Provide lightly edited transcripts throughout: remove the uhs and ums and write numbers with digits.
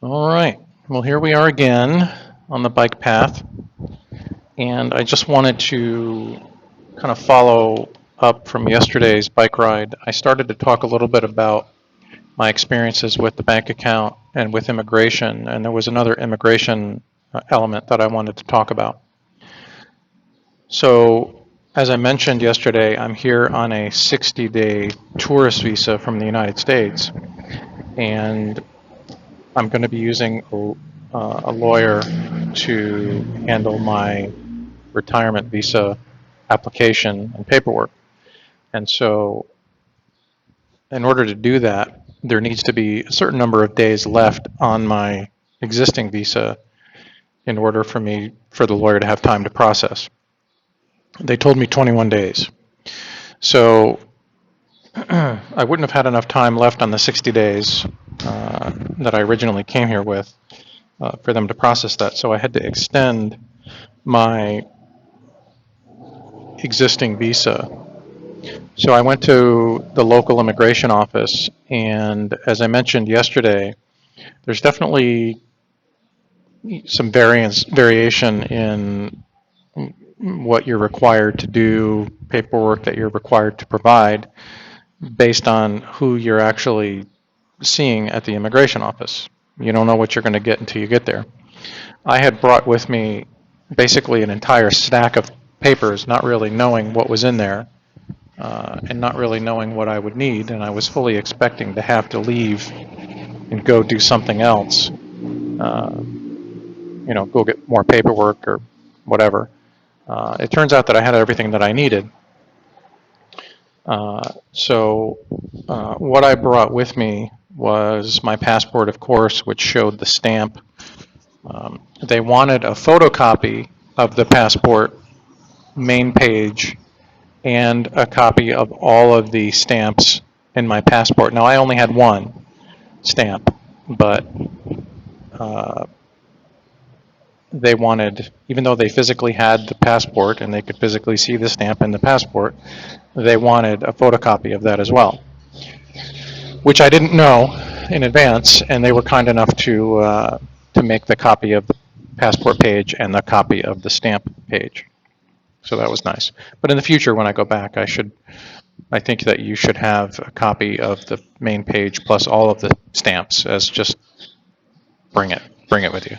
All right. Well, here we are again on the bike path, and I just wanted to kind of follow up from yesterday's bike ride. I started to talk a little bit about my experiences with the bank account and with immigration, and there was another immigration element that I wanted to talk about. So, as I mentioned yesterday, I'm here on a 60-day tourist visa from the United States, and I'm going to be using a lawyer to handle my retirement visa application and paperwork. And so, in order to do that, there needs to be a certain number of days left on my existing visa in order for the lawyer to have time to process. They told me 21 days. So, I wouldn't have had enough time left on the 60 days that I originally came here with for them to process that. So I had to extend my existing visa. So I went to the local immigration office, and as I mentioned yesterday, there's definitely some variation in what you're required to do, paperwork that you're required to provide, based on who you're actually seeing at the immigration office. You don't know what you're going to get until you get there. I had brought with me basically an entire stack of papers, not really knowing what was in there, and not really knowing what I would need, and I was fully expecting to have to leave and go do something else, go get more paperwork or whatever. It turns out that I had everything that I needed. So what I brought with me was my passport, of course, which showed the stamp. They wanted a photocopy of the passport main page and a copy of all of the stamps in my passport. Now, I only had one stamp, but they wanted, even though they physically had the passport and they could physically see the stamp in the passport, they wanted a photocopy of that as well, which I didn't know in advance, and they were kind enough to make the copy of the passport page and the copy of the stamp page. So that was nice. But in the future, when I go back, I think that you should have a copy of the main page plus all of the stamps, as just bring it with you.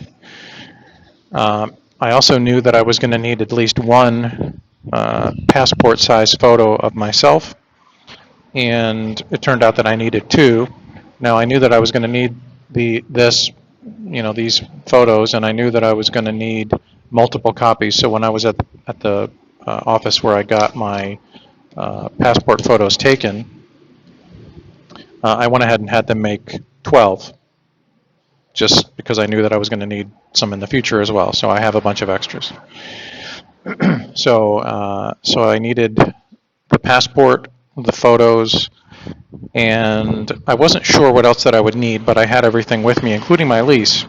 I also knew that I was going to need at least one passport-size photo of myself, and it turned out that I needed two. Now, I knew that I was going to need these photos, and I knew that I was going to need multiple copies. So when I was at the office where I got my passport photos taken, I went ahead and had them make 12, just because I knew that I was going to need some in the future as well. So I have a bunch of extras. So I needed the passport, the photos, and I wasn't sure what else that I would need, but I had everything with me, including my lease,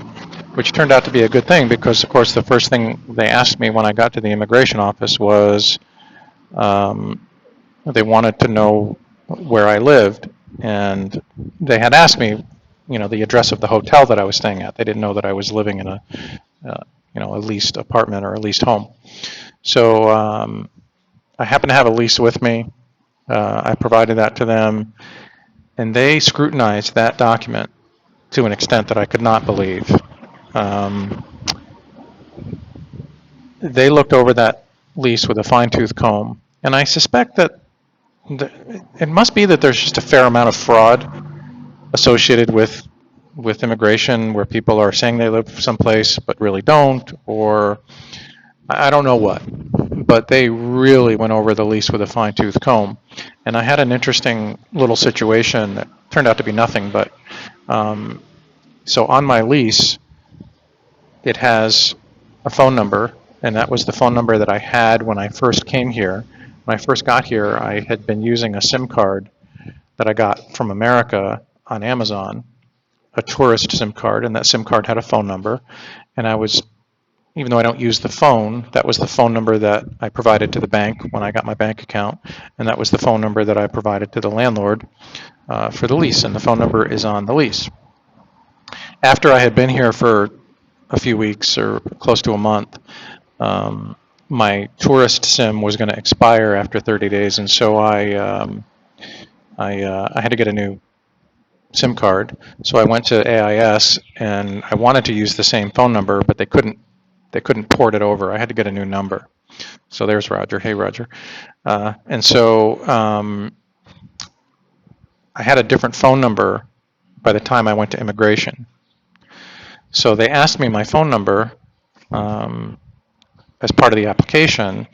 which turned out to be a good thing because, of course, the first thing they asked me when I got to the immigration office was they wanted to know where I lived, and they had asked me, the address of the hotel that I was staying at. They didn't know that I was living in a leased apartment or a leased home. So I happened to have a lease with me. I provided that to them, and they scrutinized that document to an extent that I could not believe. They looked over that lease with a fine-tooth comb, and I suspect that it must be that there's just a fair amount of fraud associated with immigration, where people are saying they live someplace but really don't, or I don't know what. But they really went over the lease with a fine-tooth comb. And I had an interesting little situation that turned out to be nothing, but so on my lease, it has a phone number, and that was the phone number that I had when I first came here. When I first got here, I had been using a SIM card that I got from America on Amazon, a tourist SIM card, and that SIM card had a phone number. And even though I don't use the phone, that was the phone number that I provided to the bank when I got my bank account, and that was the phone number that I provided to the landlord for the lease, and the phone number is on the lease. after I had been here for a few weeks or close to a month, my tourist SIM was going to expire after 30 days, and so I had to get a new SIM card. So I went to AIS, and I wanted to use the same phone number, but they couldn't port it over. I had to get a new number. So there's Roger. Hey, Roger. And so I had a different phone number by the time I went to immigration. So they asked me my phone number as part of the application,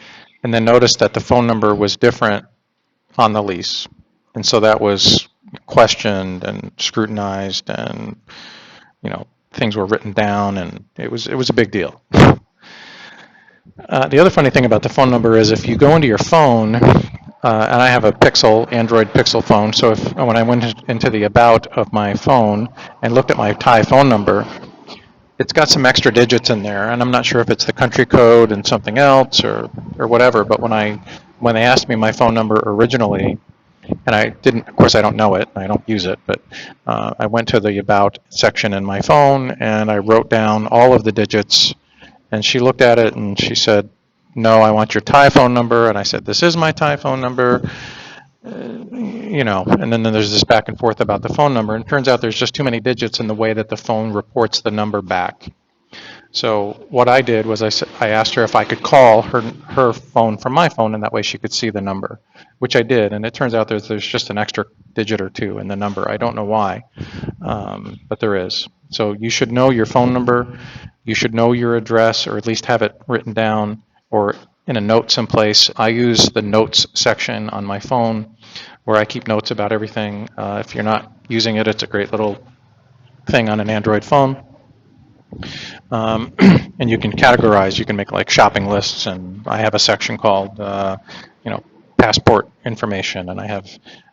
and then noticed that the phone number was different on the lease. And so that was questioned and scrutinized, and things were written down, and it was a big deal. The other funny thing about the phone number is if you go into your phone, and I have a Android Pixel phone, so when I went into the about of my phone and looked at my Thai phone number, it's got some extra digits in there, and I'm not sure if it's the country code and something else or whatever, but when they asked me my phone number originally, and of course I don't know it, I don't use it, but I went to the about section in my phone and I wrote down all of the digits, and she looked at it and she said, "No, I want your Thai phone number," and I said, "This is my Thai phone number." And then there's this back and forth about the phone number, and it turns out there's just too many digits in the way that the phone reports the number back. So what I did was I asked her if I could call her phone from my phone, and that way she could see the number, which I did, and it turns out there's just an extra digit or two in the number. I don't know why, but there is. So you should know your phone number, you should know your address, or at least have it written down or in a note someplace. I use the notes section on my phone where I keep notes about everything. If you're not using it, it's a great little thing on an Android phone. And you can categorize, you can make like shopping lists, and I have a section called passport information, and I have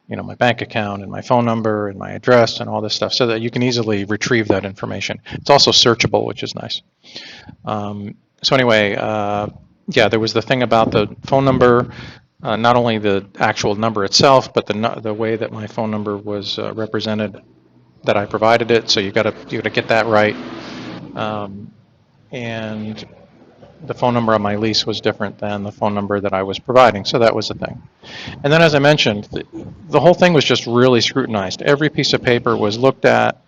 my bank account and my phone number and my address and all this stuff, so that you can easily retrieve that information. It's also searchable, which is nice. So anyway, there was the thing about the phone number, not only the actual number itself, but the way that my phone number was represented, that I provided it. So you got to get that right. And the phone number on my lease was different than the phone number that I was providing, so that was the thing. And then, as I mentioned, the whole thing was just really scrutinized. Every piece of paper was looked at,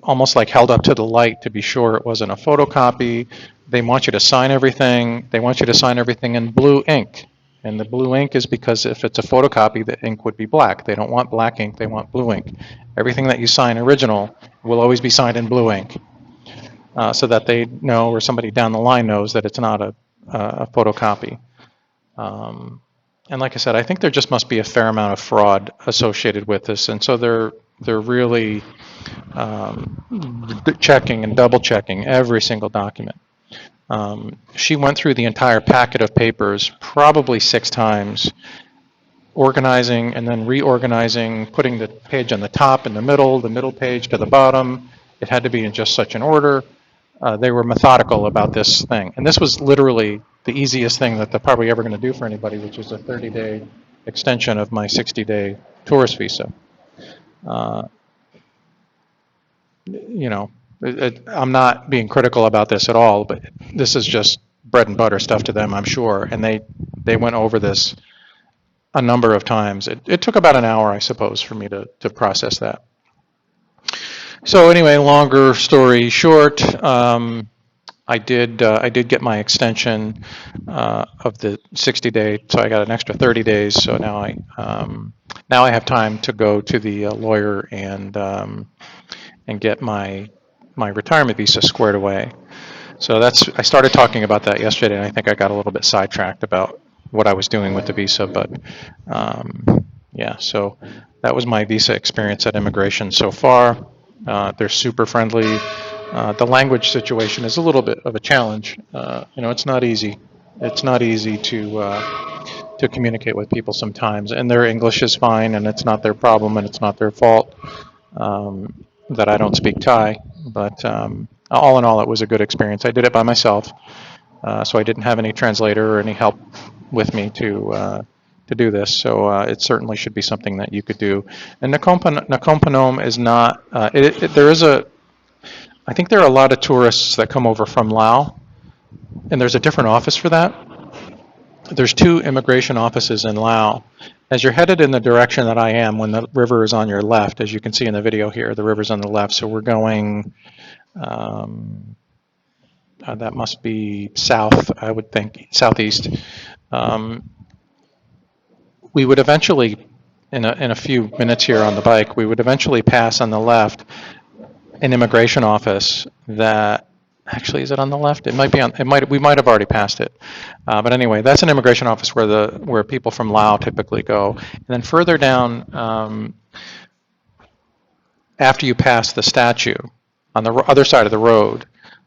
almost like held up to the light to be sure it wasn't a photocopy. They want you to sign everything. They want you to sign everything in blue ink. And the blue ink is because if it's a photocopy, the ink would be black. They don't want black ink, they want blue ink. Everything that you sign original will always be signed in blue ink, so that they know, or somebody down the line knows, that it's not a photocopy. And like I said, I think there just must be a fair amount of fraud associated with this, and so they're really checking and double checking every single document. She went through the entire packet of papers probably 6 times, organizing and then reorganizing, putting the page on the top and the middle page to the bottom. It had to be in just such an order. They were methodical about this thing. And this was literally the easiest thing that they're probably ever going to do for anybody, which is a 30-day extension of my 60-day tourist visa. I'm not being critical about this at all, but this is just bread and butter stuff to them, I'm sure. And they went over this a number of times. It took about an hour, I suppose, for me to process that. So anyway, longer story short, I did get my extension of the 60-day, so I got an extra 30 days. So now I have time to go to the lawyer and get my retirement visa squared away. So I started talking about that yesterday, and I think I got a little bit sidetracked about what I was doing with the visa, but so that was my visa experience at immigration so far. They're super friendly. The language situation is a little bit of a challenge. It's not easy. It's not easy to communicate with people sometimes, and their English is fine, and it's not their problem, and it's not their fault that I don't speak Thai. But all in all, it was a good experience. I did it by myself, so I didn't have any translator or any help with me to to do this. So it certainly should be something that you could do. And Nakhon Phanom is not. I think there are a lot of tourists that come over from Laos, and there's a different office for that. There's 2 immigration offices in Laos. As you're headed in the direction that I am, when the river is on your left, as you can see in the video here, the river's on the left. So we're going. That must be south, I would think, southeast. We would eventually, in a few minutes here on the bike, we would eventually pass on the left an immigration office that, actually, is it on the left? It might be on. We might have already passed it. But anyway, that's an immigration office where people from Laos typically go. And then further down, after you pass the statue, on the other side of the road,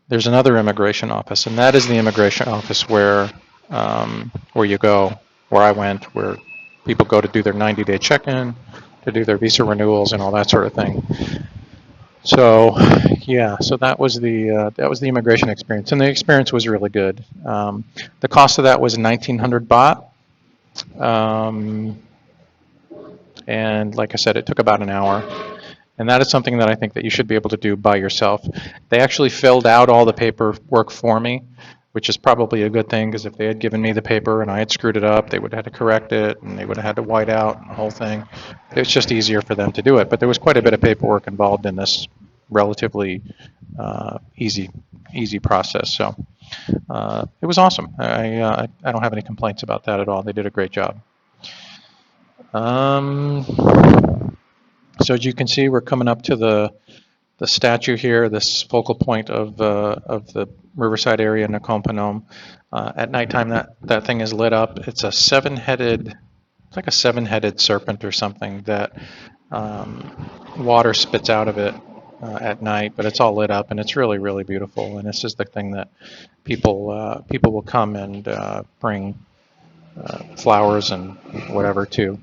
there's another immigration office, and that is the immigration office where you go, where I went, where people go to do their 90-day check-in, to do their visa renewals and all that sort of thing. So, yeah, so that was the immigration experience, and the experience was really good. The cost of that was 1,900 baht, and like I said, it took about an hour. And that is something that I think that you should be able to do by yourself. They actually filled out all the paperwork for me, which is probably a good thing, because if they had given me the paper and I had screwed it up, they would have had to correct it, and they would have had to white out the whole thing. It's just easier for them to do it. But there was quite a bit of paperwork involved in this relatively easy process. So it was awesome. I don't have any complaints about that at all. They did a great job. So as you can see, we're coming up to the statue here, this focal point of the Riverside area in Nakhon Phanom. At nighttime, that thing is lit up. It's like a seven-headed serpent or something that water spits out of it at night, but it's all lit up, and it's really, really beautiful. And this is the thing that people will come and bring flowers and whatever to.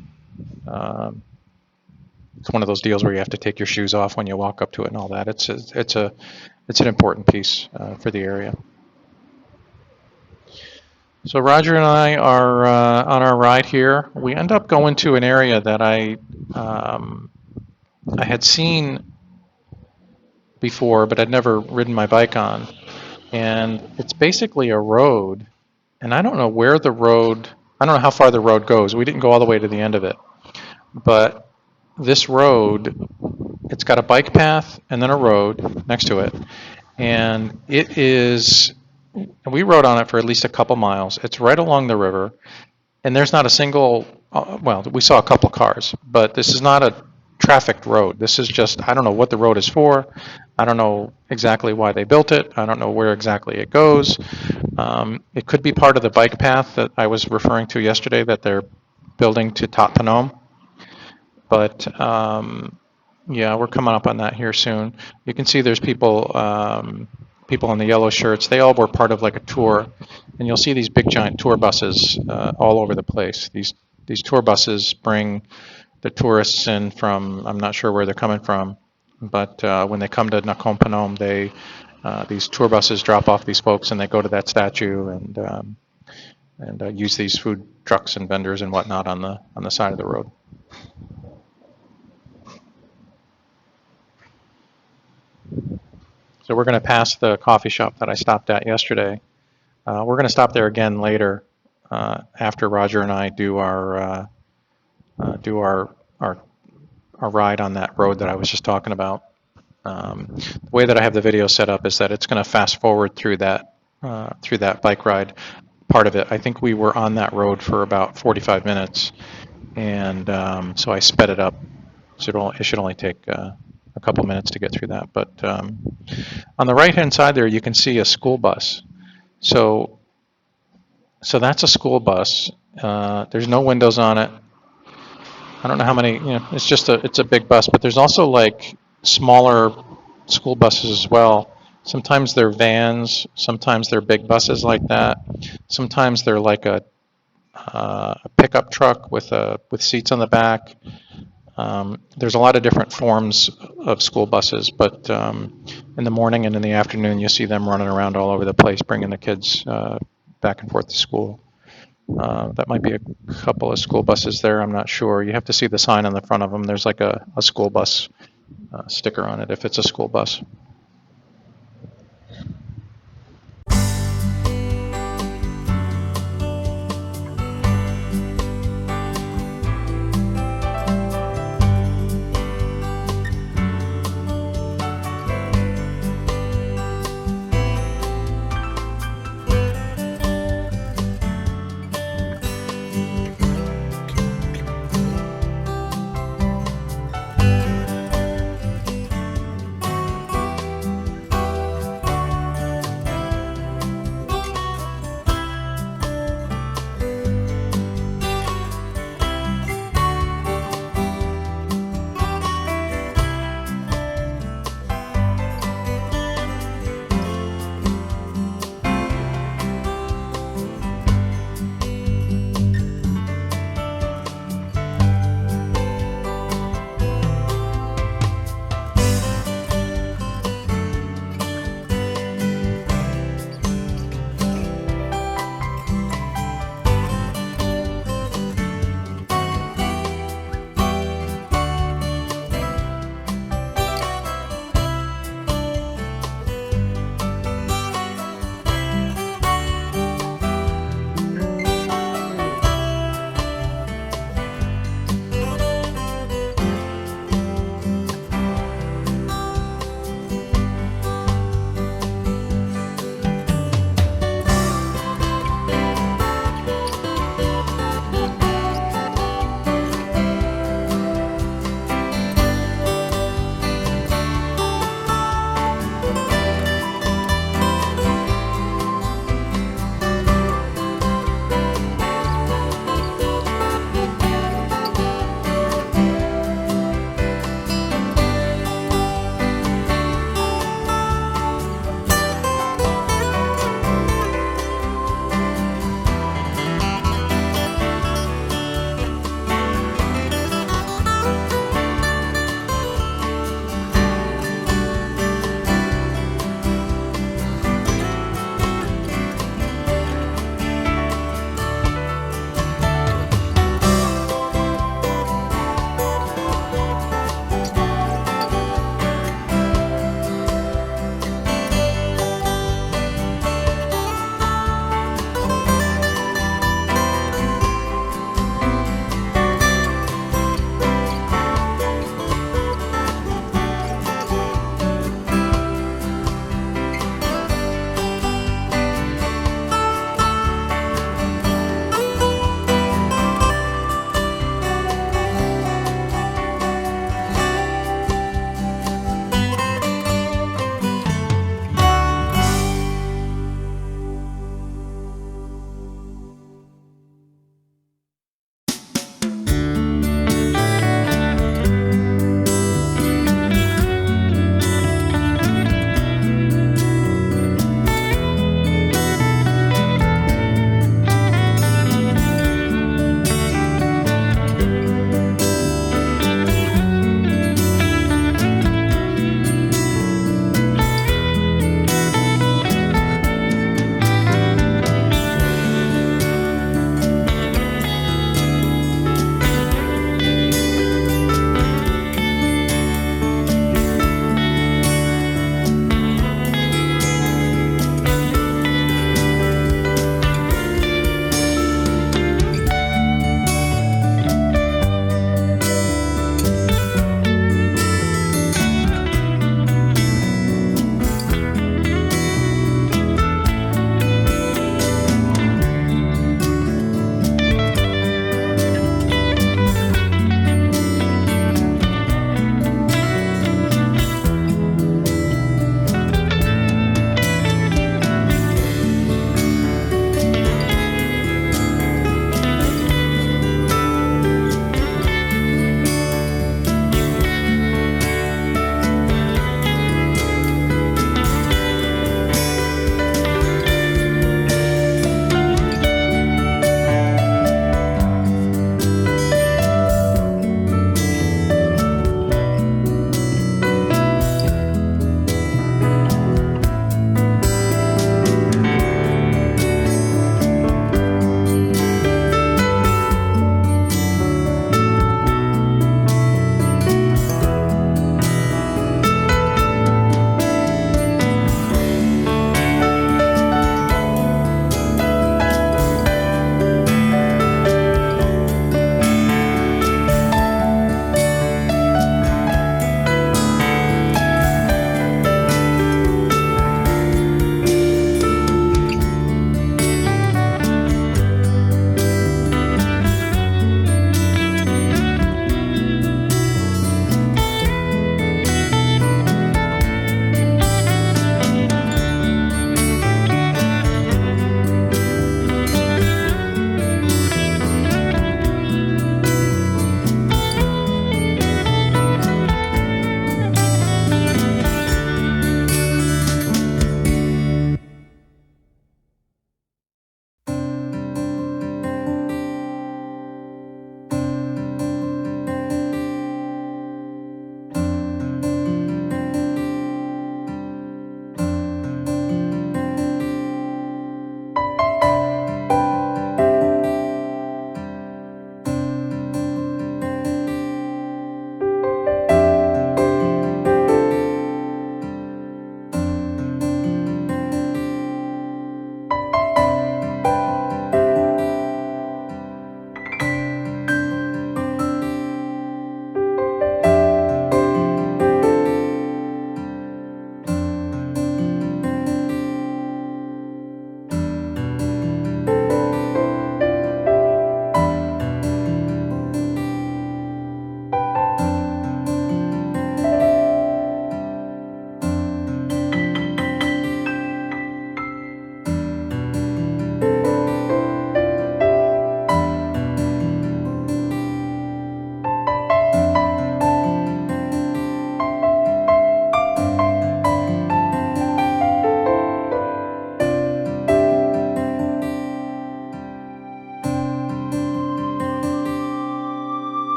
It's one of those deals where you have to take your shoes off when you walk up to it and all that. It's an important piece for the area. So Roger and I are on our ride here. We end up going to an area that I had seen before, but I'd never ridden my bike on. And it's basically a road, and I don't know how far the road goes. We didn't go all the way to the end of it. But this road, it's got a bike path and then a road next to it. And we rode on it for at least a couple miles. It's right along the river, and there's not a single, we saw a couple cars, but this is not a trafficked road. This is just, I don't know what the road is for. I don't know exactly why they built it. I don't know where exactly it goes. It could be part of the bike path that I was referring to yesterday that they're building to Nakhon Phanom. But yeah, we're coming up on that here soon. You can see there's people in the yellow shirts. They all were part of like a tour, and you'll see these big giant tour buses all over the place. These tour buses bring the tourists in from, I'm not sure where they're coming from, but when they come to Nakhon Phanom, these tour buses drop off these folks, and they go to that statue and use these food trucks and vendors and whatnot on the side of the road. So we're going to pass the coffee shop that I stopped at yesterday. We're going to stop there again later after Roger and I do our ride on that road that I was just talking about. The way that I have the video set up is that it's going to fast forward through that bike ride part of it. I think we were on that road for about 45 minutes, and so I sped it up. So it should only take a couple minutes to get through that. But on the right-hand side there, you can see a school bus. So that's a school bus. There's no windows on it. I don't know how many. It's a big bus. But there's also like smaller school buses as well. Sometimes they're vans. Sometimes they're big buses like that. Sometimes they're like a pickup truck with seats on the back. There's a lot of different forms of school buses, but in the morning and in the afternoon, you see them running around all over the place, bringing the kids back and forth to school. That might be a couple of school buses there. I'm not sure. You have to see the sign on the front of them. There's like a school bus sticker on it if it's a school bus.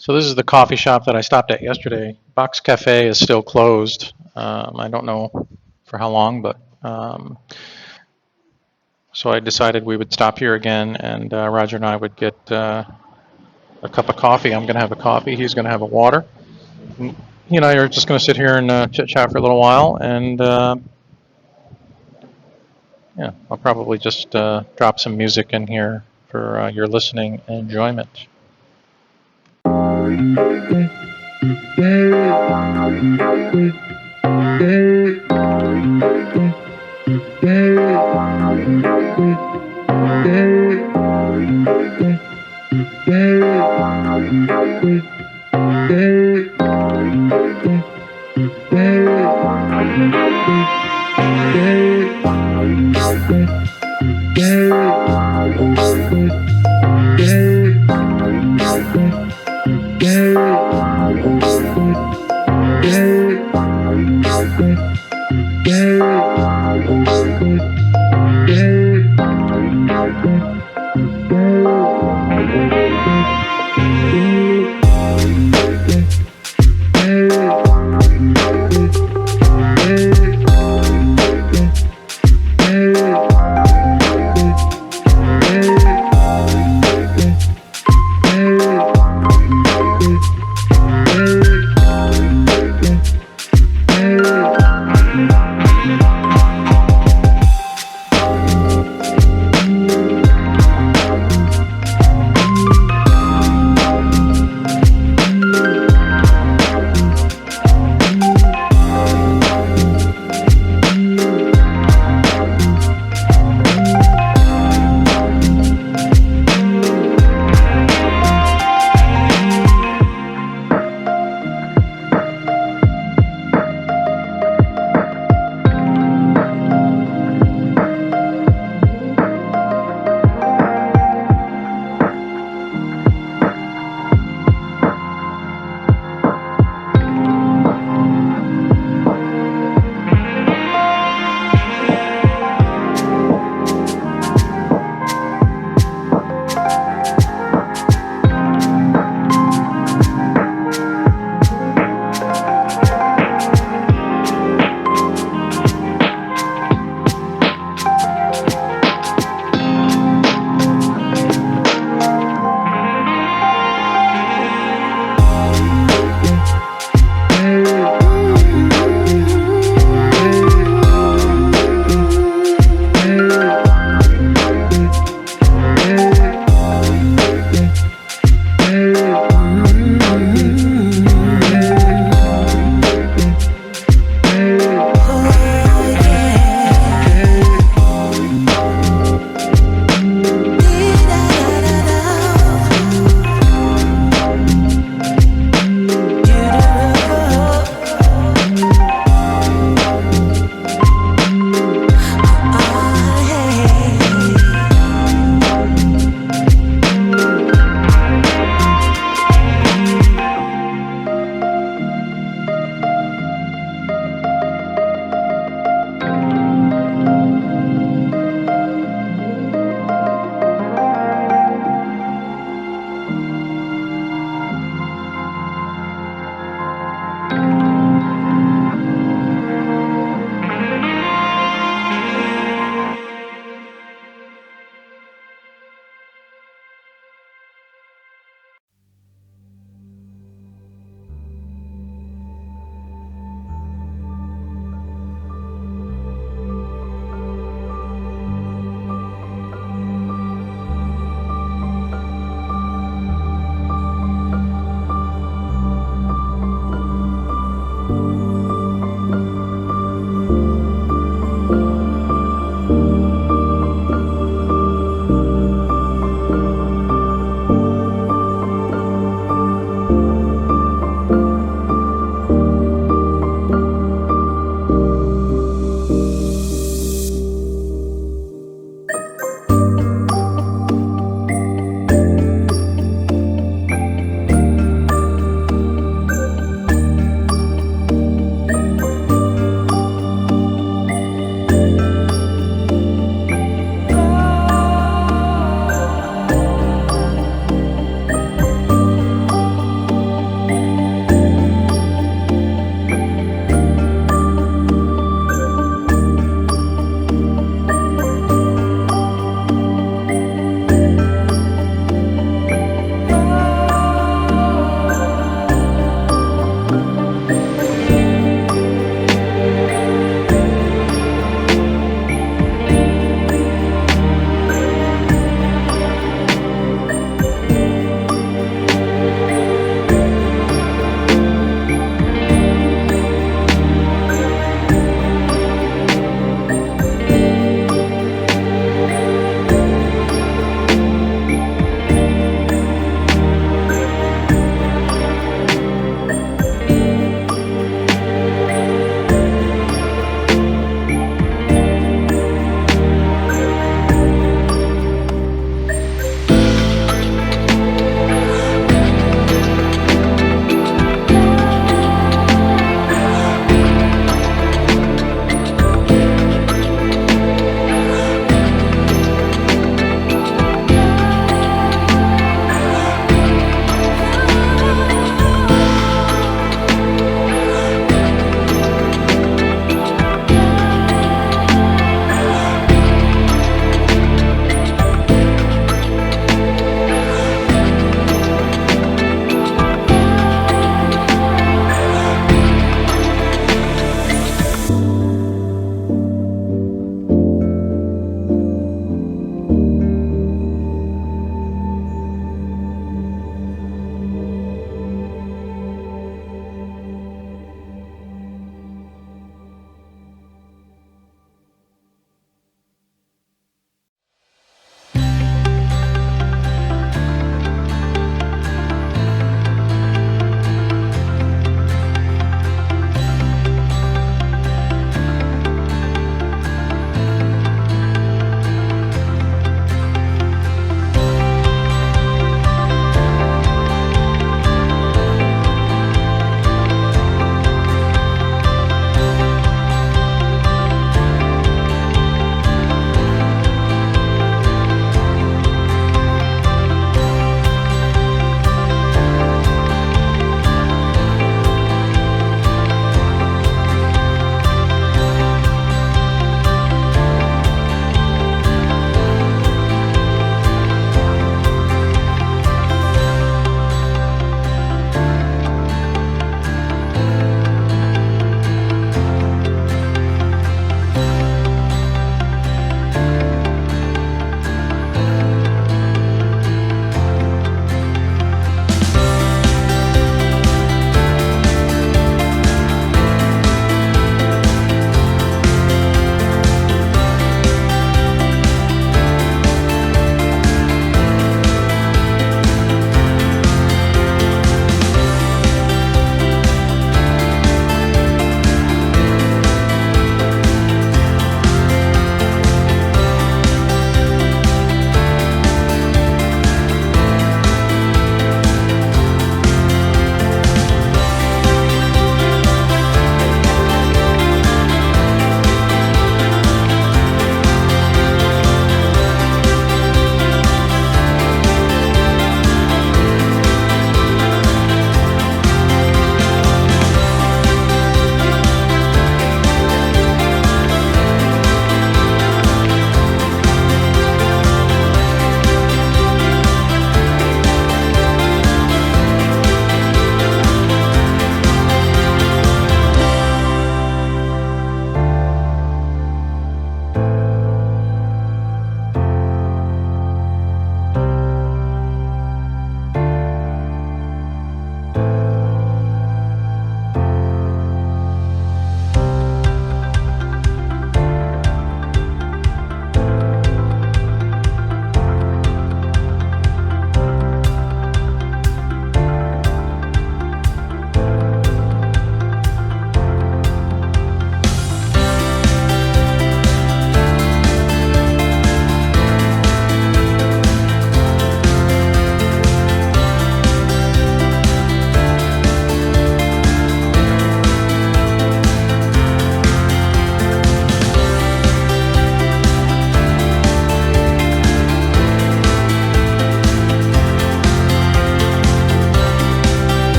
So this is the coffee shop that I stopped at yesterday. Box Cafe is still closed. I don't know for how long, but so I decided we would stop here again, and Roger and I would get a cup of coffee. I'm going to have a coffee. He's going to have a water. And he and I are just going to sit here and chit-chat for a little while, and yeah, I'll probably just drop some music in here for your listening enjoyment.